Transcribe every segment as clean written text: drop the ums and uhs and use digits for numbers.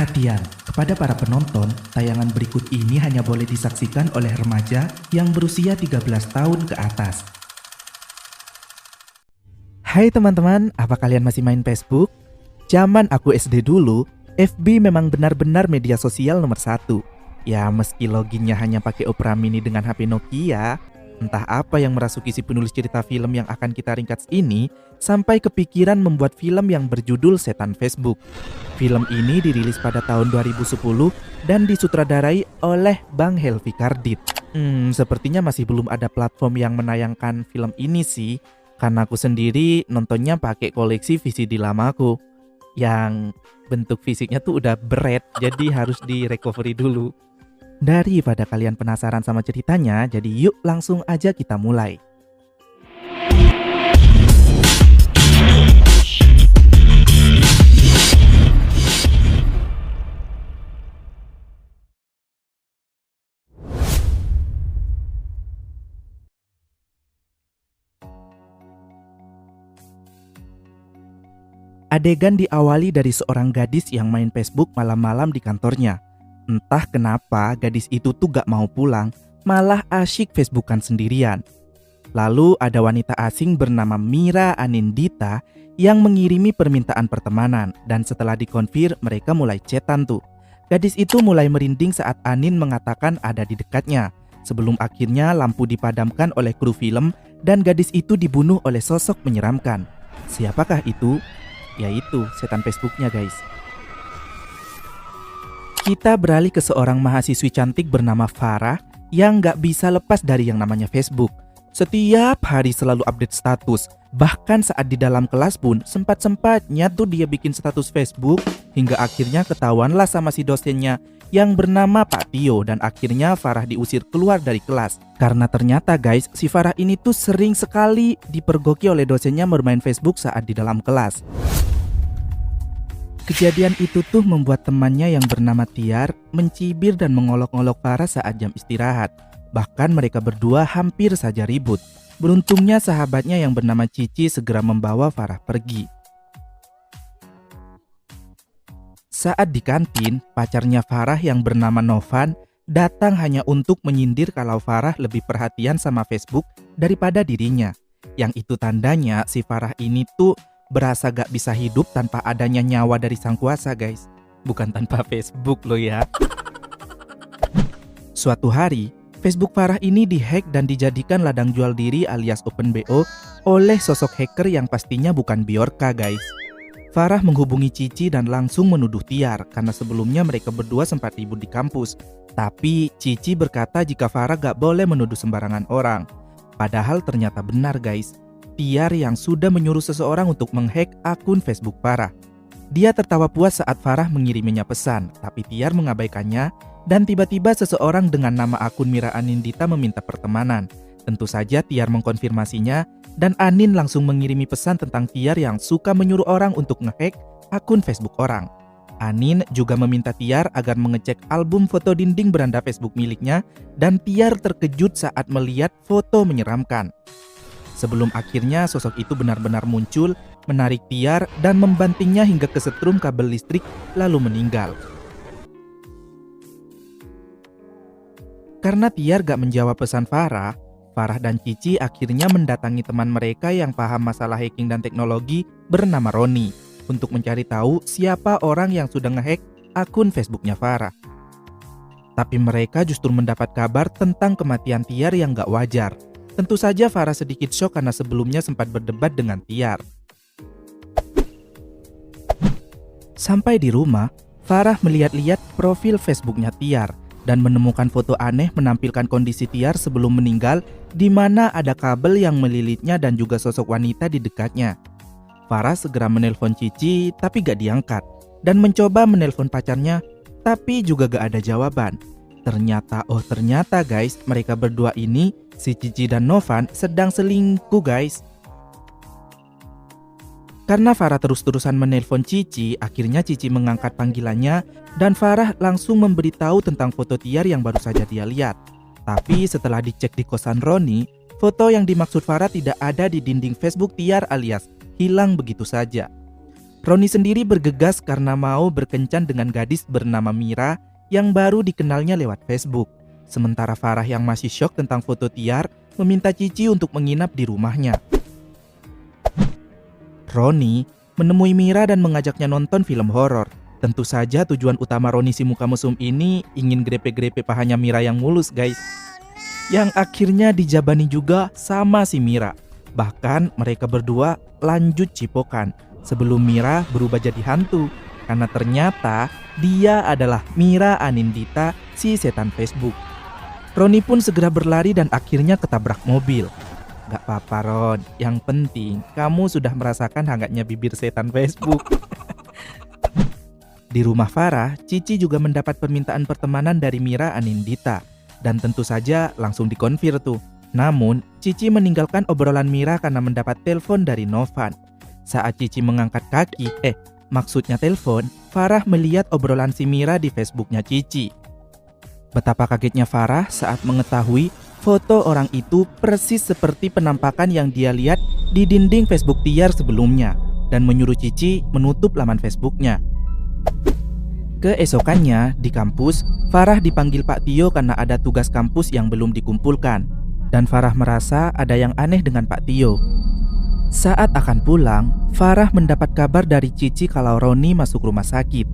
Perhatian, kepada para penonton, tayangan berikut ini hanya boleh disaksikan oleh remaja yang berusia 13 tahun ke atas. Hai teman-teman, apa kalian masih main Facebook? Zaman aku SD dulu, FB memang benar-benar media sosial nomor 1. Ya meski loginnya hanya pakai Opera Mini dengan HP Nokia, entah apa yang merasuki si penulis cerita film yang akan kita ringkas ini, sampai kepikiran membuat film yang berjudul Setan Facebook. Film ini dirilis pada tahun 2010 dan disutradarai oleh Bang Helvi Kardit. Sepertinya masih belum ada platform yang menayangkan film ini sih, karena aku sendiri nontonnya pakai koleksi VCD lamaku, yang bentuk fisiknya tuh udah berat, jadi harus di-recovery dulu. Daripada kalian penasaran sama ceritanya, jadi yuk langsung aja kita mulai. Adegan diawali dari seorang gadis yang main Facebook malam-malam di kantornya. Entah kenapa gadis itu tuh gak mau pulang, malah asyik Facebookan sendirian. Lalu ada wanita asing bernama Mira Anindita yang mengirimi permintaan pertemanan, dan setelah dikonfir mereka mulai chatan tuh. Gadis itu mulai merinding saat Anin mengatakan ada di dekatnya, sebelum akhirnya lampu dipadamkan oleh kru film dan gadis itu dibunuh oleh sosok menyeramkan. Siapakah itu? Yaitu setan Facebooknya guys. Kita beralih ke seorang mahasiswi cantik bernama Farah yang gak bisa lepas dari yang namanya Facebook. Setiap hari selalu update status. Bahkan saat di dalam kelas pun sempat-sempatnya tuh dia bikin status Facebook, hingga akhirnya ketahuanlah sama si dosennya yang bernama Pak Tio, dan akhirnya Farah diusir keluar dari kelas. Karena ternyata guys, si Farah ini tuh sering sekali dipergoki oleh dosennya bermain Facebook saat di dalam kelas. Kejadian itu tuh membuat temannya yang bernama Tiar mencibir dan mengolok-olok Farah saat jam istirahat. Bahkan mereka berdua hampir saja ribut. Beruntungnya sahabatnya yang bernama Cici segera membawa Farah pergi. Saat di kantin, pacarnya Farah yang bernama Novan datang hanya untuk menyindir kalau Farah lebih perhatian sama Facebook daripada dirinya. Yang itu tandanya si Farah ini tuh berasa gak bisa hidup tanpa adanya nyawa dari sang kuasa guys. Bukan tanpa Facebook loh ya. Suatu hari, Facebook Farah ini dihack dan dijadikan ladang jual diri alias open BO oleh sosok hacker yang pastinya bukan Biorka guys. Farah menghubungi Cici dan langsung menuduh Tiar karena sebelumnya mereka berdua sempat ribut di kampus. Tapi Cici berkata jika Farah gak boleh menuduh sembarangan orang. Padahal ternyata benar guys. Tiar yang sudah menyuruh seseorang untuk menghack akun Facebook Farah. Dia tertawa puas saat Farah mengiriminya pesan, tapi Tiar mengabaikannya dan tiba-tiba seseorang dengan nama akun Mira Anindita meminta pertemanan. Tentu saja Tiar mengkonfirmasinya dan Anin langsung mengirimi pesan tentang Tiar yang suka menyuruh orang untuk ngehack akun Facebook orang. Anin juga meminta Tiar agar mengecek album foto dinding beranda Facebook miliknya dan Tiar terkejut saat melihat foto menyeramkan. Sebelum akhirnya sosok itu benar-benar muncul, menarik Tiar dan membantingnya hingga kesetrum kabel listrik lalu meninggal. Karena Tiar gak menjawab pesan Farah, Farah dan Cici akhirnya mendatangi teman mereka yang paham masalah hacking dan teknologi bernama Roni untuk mencari tahu siapa orang yang sudah ngehack akun Facebooknya Farah. Tapi mereka justru mendapat kabar tentang kematian Tiar yang gak wajar. Tentu saja Farah sedikit shock karena sebelumnya sempat berdebat dengan Tiar. Sampai di rumah, Farah melihat-lihat profil Facebooknya Tiar dan menemukan foto aneh menampilkan kondisi Tiar sebelum meninggal, di mana ada kabel yang melilitnya dan juga sosok wanita di dekatnya. Farah segera menelpon Cici tapi gak diangkat, dan mencoba menelpon pacarnya tapi juga gak ada jawaban. Ternyata guys, mereka berdua ini, si Cici dan Novan, sedang selingkuh guys. Karena Farah terus-terusan menelpon Cici, akhirnya Cici mengangkat panggilannya dan Farah langsung memberitahu tentang foto Tiar yang baru saja dia lihat. Tapi setelah dicek di kosan Roni, foto yang dimaksud Farah tidak ada di dinding Facebook Tiar alias hilang begitu saja. Roni sendiri bergegas karena mau berkencan dengan gadis bernama Mira yang baru dikenalnya lewat Facebook. Sementara Farah yang masih syok tentang foto Tiar meminta Cici untuk menginap di rumahnya. Roni menemui Mira dan mengajaknya nonton film horor. Tentu saja tujuan utama Roni si muka mesum ini ingin grepe-grepe pahanya Mira yang mulus, guys. Yang akhirnya dijabani juga sama si Mira. Bahkan mereka berdua lanjut cipokan sebelum Mira berubah jadi hantu. Karena ternyata dia adalah Mira Anindita, si setan Facebook. Roni pun segera berlari dan akhirnya ketabrak mobil. Gak apa-apa Ron, yang penting kamu sudah merasakan hangatnya bibir setan Facebook. Di rumah Farah, Cici juga mendapat permintaan pertemanan dari Mira Anindita. Dan tentu saja langsung dikonfir tuh. Namun, Cici meninggalkan obrolan Mira karena mendapat telepon dari Novan. Saat Cici mengangkat maksudnya telepon, Farah melihat obrolan si Mira di Facebooknya Cici. Betapa kagetnya Farah saat mengetahui foto orang itu persis seperti penampakan yang dia lihat di dinding Facebook Tiar sebelumnya dan menyuruh Cici menutup laman Facebooknya. Keesokannya di kampus, Farah dipanggil Pak Tio karena ada tugas kampus yang belum dikumpulkan. Dan Farah merasa ada yang aneh dengan Pak Tio. Saat akan pulang, Farah mendapat kabar dari Cici kalau Roni masuk rumah sakit.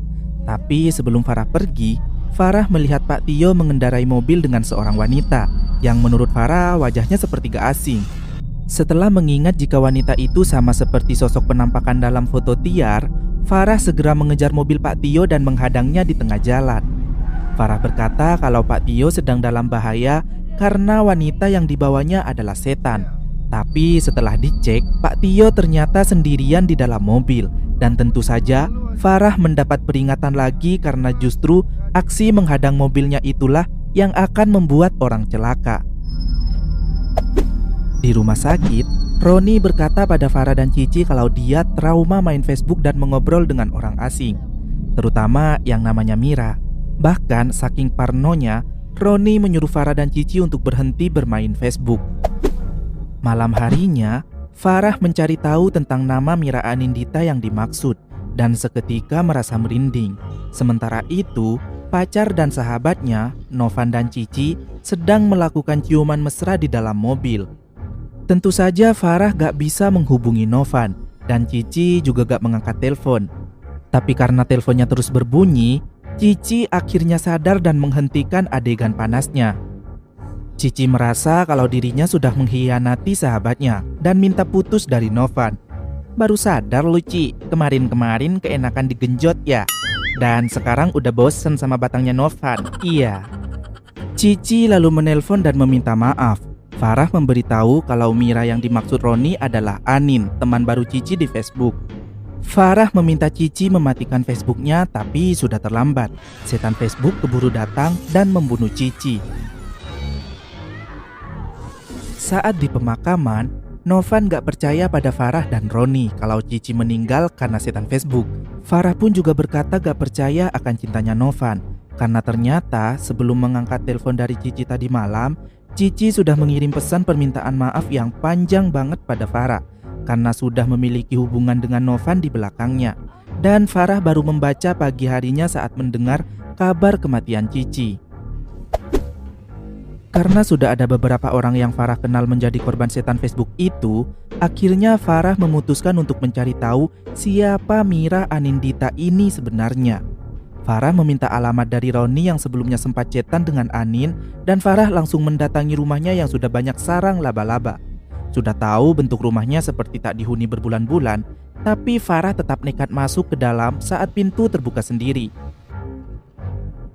Tapi sebelum Farah pergi, Farah melihat Pak Tio mengendarai mobil dengan seorang wanita yang menurut Farah wajahnya seperti gak asing. Setelah mengingat jika wanita itu sama seperti sosok penampakan dalam foto Tiar, Farah segera mengejar mobil Pak Tio dan menghadangnya di tengah jalan. Farah berkata kalau Pak Tio sedang dalam bahaya karena wanita yang dibawanya adalah setan. Tapi setelah dicek, Pak Tio ternyata sendirian di dalam mobil. Dan tentu saja Farah mendapat peringatan lagi karena justru aksi menghadang mobilnya itulah yang akan membuat orang celaka. Di rumah sakit, Roni berkata pada Farah dan Cici kalau dia trauma main Facebook dan mengobrol dengan orang asing, terutama yang namanya Mira. Bahkan saking parnonya, Roni menyuruh Farah dan Cici untuk berhenti bermain Facebook. Malam harinya, Farah mencari tahu tentang nama Mira Anindita yang dimaksud dan seketika merasa merinding. Sementara itu, pacar dan sahabatnya, Novan dan Cici, sedang melakukan ciuman mesra di dalam mobil. Tentu saja Farah gak bisa menghubungi Novan dan Cici juga gak mengangkat telepon. Tapi karena teleponnya terus berbunyi, Cici akhirnya sadar dan menghentikan adegan panasnya. Cici merasa kalau dirinya sudah mengkhianati sahabatnya dan minta putus dari Novan. Baru sadar lu Ci, kemarin-kemarin keenakan digenjot ya. Dan sekarang udah bosen sama batangnya Novan. Iya. Cici lalu menelpon dan meminta maaf. Farah memberitahu kalau Mira yang dimaksud Roni adalah Anin, teman baru Cici di Facebook. Farah meminta Cici mematikan Facebooknya, tapi sudah terlambat. Setan Facebook keburu datang dan membunuh Cici. Saat di pemakaman, Novan gak percaya pada Farah dan Roni kalau Cici meninggal karena setan Facebook. Farah pun juga berkata gak percaya akan cintanya Novan, karena ternyata sebelum mengangkat telepon dari Cici tadi malam, Cici sudah mengirim pesan permintaan maaf yang panjang banget pada Farah karena sudah memiliki hubungan dengan Novan di belakangnya. Dan Farah baru membaca pagi harinya saat mendengar kabar kematian Cici. Karena sudah ada beberapa orang yang Farah kenal menjadi korban setan Facebook itu, akhirnya Farah memutuskan untuk mencari tahu siapa Mira Anindita ini sebenarnya. Farah meminta alamat dari Roni yang sebelumnya sempat chatan dengan Anin dan Farah langsung mendatangi rumahnya yang sudah banyak sarang laba-laba. Sudah tahu bentuk rumahnya seperti tak dihuni berbulan-bulan, tapi Farah tetap nekat masuk ke dalam saat pintu terbuka sendiri.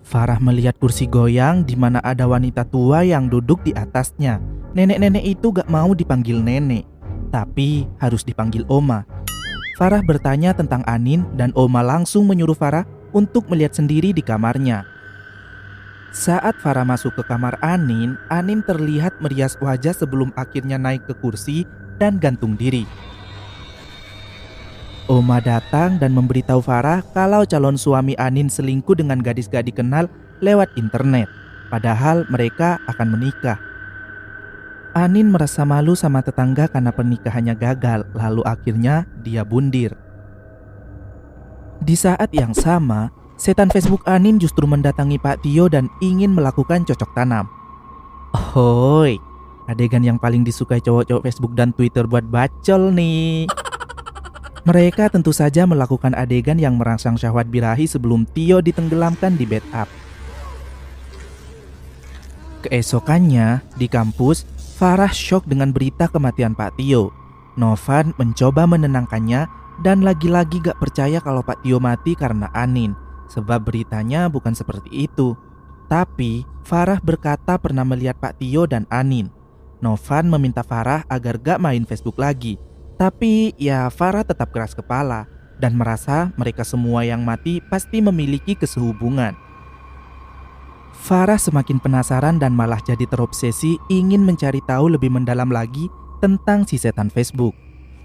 Farah melihat kursi goyang di mana ada wanita tua yang duduk di atasnya. Nenek-nenek itu gak mau dipanggil nenek, tapi harus dipanggil Oma. Farah bertanya tentang Anin dan Oma langsung menyuruh Farah untuk melihat sendiri di kamarnya. Saat Farah masuk ke kamar Anin, Anin terlihat merias wajah sebelum akhirnya naik ke kursi dan gantung diri. Oma datang dan memberitahu Farah kalau calon suami Anin selingkuh dengan gadis gak dikenal lewat internet, padahal mereka akan menikah. Anin merasa malu sama tetangga karena pernikahannya gagal, lalu akhirnya dia bundir. Di saat yang sama, setan Facebook Anin justru mendatangi Pak Tio dan ingin melakukan cocok tanam. Hoi, adegan yang paling disukai cowok-cowok Facebook dan Twitter buat bacol nih. Mereka tentu saja melakukan adegan yang merangsang syahwat birahi sebelum Tio ditenggelamkan di bathtub. Keesokannya, di kampus, Farah syok dengan berita kematian Pak Tio. Novan mencoba menenangkannya dan lagi-lagi gak percaya kalau Pak Tio mati karena Anin, sebab beritanya bukan seperti itu. Tapi, Farah berkata pernah melihat Pak Tio dan Anin. Novan meminta Farah agar gak main Facebook lagi. Tapi ya Farah tetap keras kepala dan merasa mereka semua yang mati pasti memiliki kesehubungan. Farah semakin penasaran dan malah jadi terobsesi ingin mencari tahu lebih mendalam lagi tentang si setan Facebook.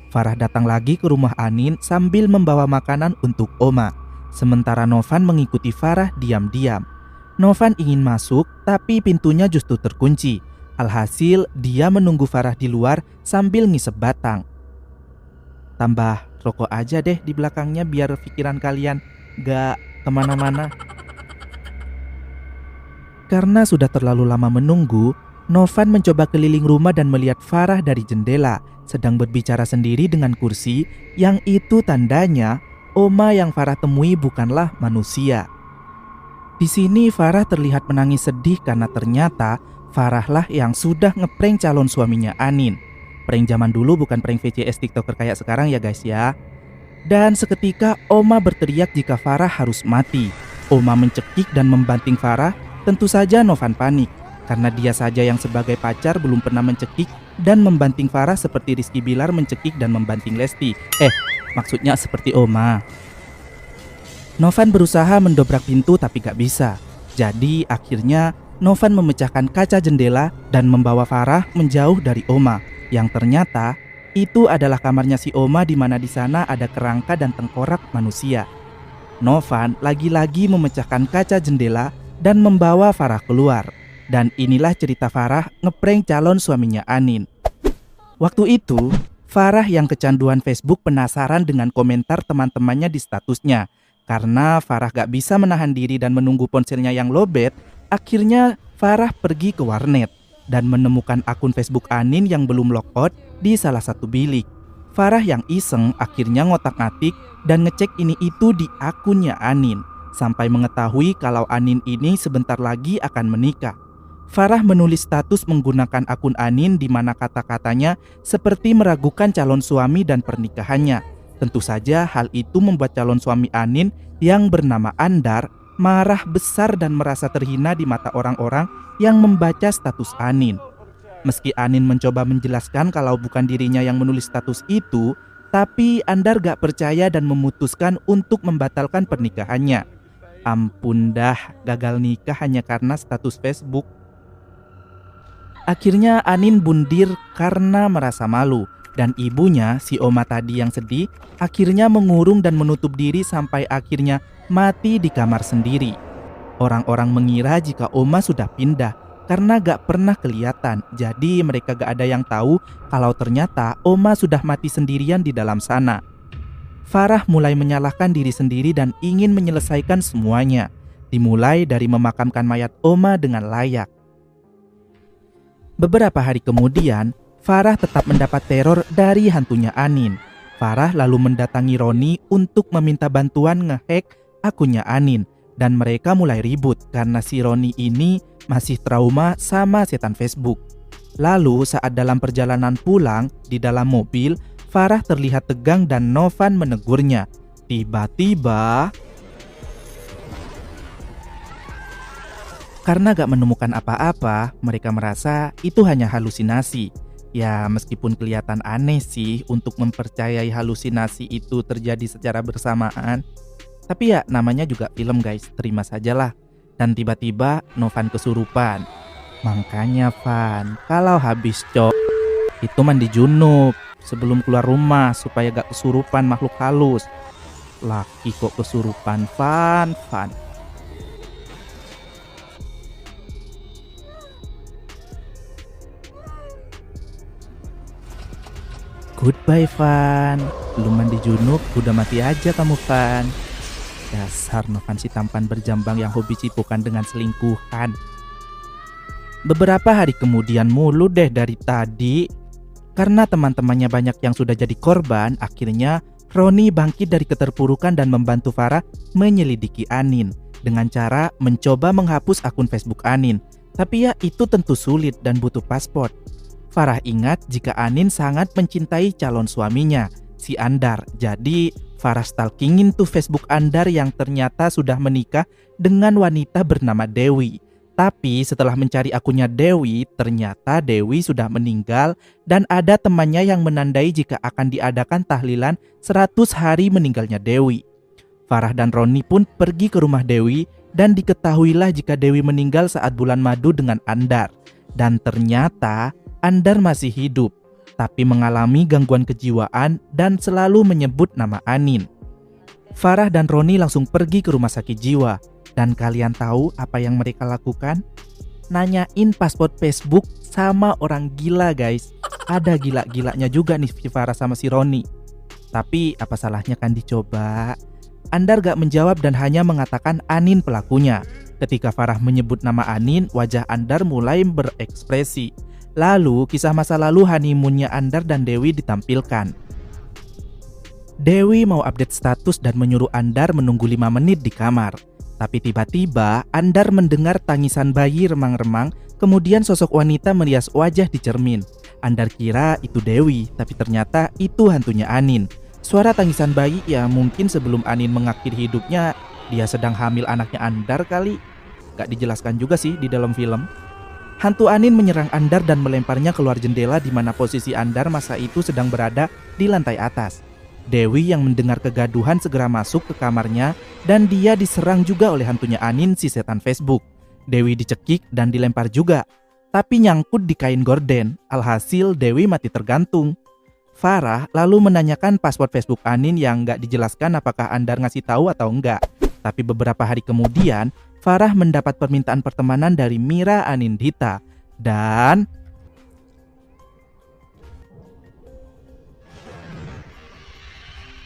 Farah datang lagi ke rumah Anin sambil membawa makanan untuk Oma. Sementara Novan mengikuti Farah diam-diam. Novan ingin masuk tapi pintunya justru terkunci. Alhasil dia menunggu Farah di luar sambil ngisep batang. Tambah rokok aja deh di belakangnya biar pikiran kalian gak kemana-mana. Karena sudah terlalu lama menunggu, Novan mencoba keliling rumah dan melihat Farah dari jendela sedang berbicara sendiri dengan kursi, yang itu tandanya Oma yang Farah temui bukanlah manusia. Di sini Farah terlihat menangis sedih karena ternyata Farahlah yang sudah ngeprank calon suaminya Anin. Prank zaman dulu bukan prank VCS TikToker kayak sekarang ya guys ya. Dan seketika Oma berteriak jika Farah harus mati. Oma mencekik dan membanting Farah. Tentu saja Novan panik karena dia saja yang sebagai pacar belum pernah mencekik dan membanting Farah seperti Rizky Bilar mencekik dan membanting Lesti. Maksudnya seperti Oma. Novan berusaha mendobrak pintu tapi gak bisa. Jadi akhirnya Novan memecahkan kaca jendela dan membawa Farah menjauh dari Oma, yang ternyata itu adalah kamarnya si Oma di mana di sana ada kerangka dan tengkorak manusia. Novan lagi-lagi memecahkan kaca jendela dan membawa Farah keluar. Dan inilah cerita Farah ngeprank calon suaminya Anin. Waktu itu, Farah yang kecanduan Facebook penasaran dengan komentar teman-temannya di statusnya. Karena Farah gak bisa menahan diri dan menunggu ponselnya yang lowbat, akhirnya Farah pergi ke warnet dan menemukan akun Facebook Anin yang belum logout di salah satu bilik. Farah yang iseng akhirnya ngotak-ngatik dan ngecek ini itu di akunnya Anin, sampai mengetahui kalau Anin ini sebentar lagi akan menikah. Farah menulis status menggunakan akun Anin di mana kata-katanya seperti meragukan calon suami dan pernikahannya. Tentu saja hal itu membuat calon suami Anin yang bernama Andar marah besar dan merasa terhina di mata orang-orang yang membaca status Anin. Meski Anin mencoba menjelaskan kalau bukan dirinya yang menulis status itu, tapi Andar gak percaya dan memutuskan untuk membatalkan pernikahannya. Ampun dah, gagal nikah hanya karena status Facebook. Akhirnya Anin bundir karena merasa malu. Dan ibunya, si Oma tadi yang sedih, akhirnya mengurung dan menutup diri sampai akhirnya mati di kamar sendiri. Orang-orang mengira jika Oma sudah pindah karena gak pernah kelihatan. Jadi mereka gak ada yang tahu kalau ternyata Oma sudah mati sendirian di dalam sana. Farah mulai menyalahkan diri sendiri dan ingin menyelesaikan semuanya. Dimulai dari memakamkan mayat Oma dengan layak. Beberapa hari kemudian, Farah tetap mendapat teror dari hantunya Anin. Farah lalu mendatangi Roni untuk meminta bantuan ngehack akunnya Anin. Dan mereka mulai ribut karena si Roni ini masih trauma sama setan Facebook. Lalu saat dalam perjalanan pulang di dalam mobil, Farah terlihat tegang dan Novan menegurnya. Tiba-tiba, karena gak menemukan apa-apa, mereka merasa itu hanya halusinasi. Ya meskipun kelihatan aneh sih untuk mempercayai halusinasi itu terjadi secara bersamaan. Tapi ya namanya juga film guys, terima sajalah. Dan tiba-tiba Novan kesurupan. Makanya Van, kalau habis itu mandi junub sebelum keluar rumah supaya gak kesurupan makhluk halus. Laki kok kesurupan Van. Goodbye Van, belum mandi junub udah mati aja kamu Van. Dasar Novan si tampan berjambang yang hobi cipukan dengan selingkuhan. Beberapa hari kemudian mulu deh dari tadi. Karena teman-temannya banyak yang sudah jadi korban, akhirnya Roni bangkit dari keterpurukan dan membantu Farah menyelidiki Anin dengan cara mencoba menghapus akun Facebook Anin. Tapi ya itu tentu sulit dan butuh paspor. Farah ingat jika Anin sangat mencintai calon suaminya, si Andar. Jadi Farah stalkingin tuh Facebook Andar yang ternyata sudah menikah dengan wanita bernama Dewi. Tapi setelah mencari akunnya Dewi, ternyata Dewi sudah meninggal dan ada temannya yang menandai jika akan diadakan tahlilan 100 hari meninggalnya Dewi. Farah dan Roni pun pergi ke rumah Dewi dan diketahuilah jika Dewi meninggal saat bulan madu dengan Andar. Dan ternyata Andar masih hidup, tapi mengalami gangguan kejiwaan dan selalu menyebut nama Anin. Farah dan Roni langsung pergi ke rumah sakit jiwa. Dan kalian tahu apa yang mereka lakukan? Nanyain paspor Facebook sama orang gila guys. Ada gila-gilanya juga nih si Farah sama si Roni. Tapi apa salahnya kan dicoba? Andar gak menjawab dan hanya mengatakan Anin pelakunya. Ketika Farah menyebut nama Anin, wajah Andar mulai berekspresi. Lalu kisah masa lalu honeymoonnya Andar dan Dewi ditampilkan. Dewi mau update status dan menyuruh Andar menunggu 5 menit di kamar. Tapi tiba-tiba Andar mendengar tangisan bayi remang-remang, kemudian sosok wanita merias wajah di cermin. Andar kira itu Dewi, tapi ternyata itu hantunya Anin. Suara tangisan bayi ya mungkin sebelum Anin mengakhiri hidupnya, dia sedang hamil anaknya Andar kali. Gak dijelaskan juga sih di dalam film. Hantu Anin menyerang Andar dan melemparnya keluar jendela di mana posisi Andar masa itu sedang berada di lantai atas. Dewi yang mendengar kegaduhan segera masuk ke kamarnya dan dia diserang juga oleh hantunya Anin si setan Facebook. Dewi dicekik dan dilempar juga, tapi nyangkut di kain gorden. Alhasil Dewi mati tergantung. Farah lalu menanyakan password Facebook Anin yang gak dijelaskan apakah Andar ngasih tahu atau enggak. Tapi beberapa hari kemudian Farah mendapat permintaan pertemanan dari Mira Anindita. Dan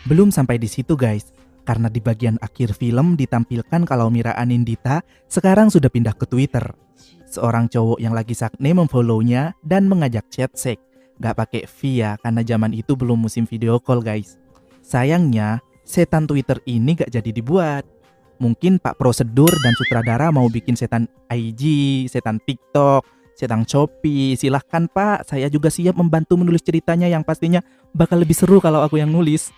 belum sampai di situ guys, karena di bagian akhir film ditampilkan kalau Mira Anindita sekarang sudah pindah ke Twitter. Seorang cowok yang lagi sakne memfollownya dan mengajak chat seks. Gak pakai via karena zaman itu belum musim video call guys. Sayangnya setan Twitter ini gak jadi dibuat. Mungkin Pak Prosedur dan sutradara mau bikin setan IG, setan TikTok, setan Shopee. Silahkan Pak, saya juga siap membantu menulis ceritanya yang pastinya bakal lebih seru kalau aku yang nulis.